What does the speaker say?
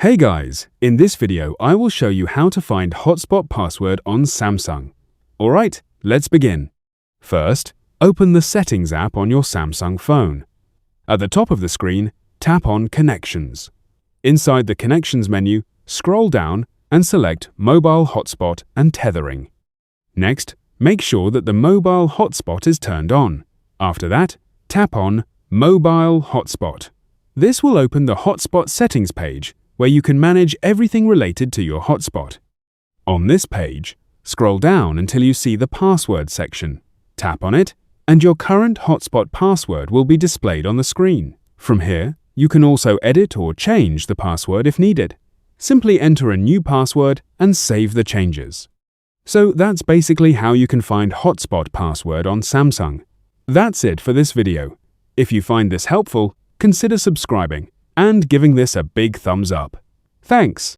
Hey guys, in this video I will show you how to find hotspot password on Samsung. Alright, let's begin. First, open the Settings app on your Samsung phone. At the top of the screen, tap on Connections. Inside the Connections menu, scroll down and select Mobile Hotspot and Tethering. Next, make sure that the mobile hotspot is turned on. After that, tap on Mobile Hotspot. This will open the hotspot settings page, where you can manage everything related to your hotspot. On this page, scroll down until you see the Password section. Tap on it, and your current hotspot password will be displayed on the screen. From here, you can also edit or change the password if needed. Simply enter a new password and save the changes. So that's basically how you can find hotspot password on Samsung. That's it for this video. If you find this helpful, consider subscribing and giving this a big thumbs up. Thanks!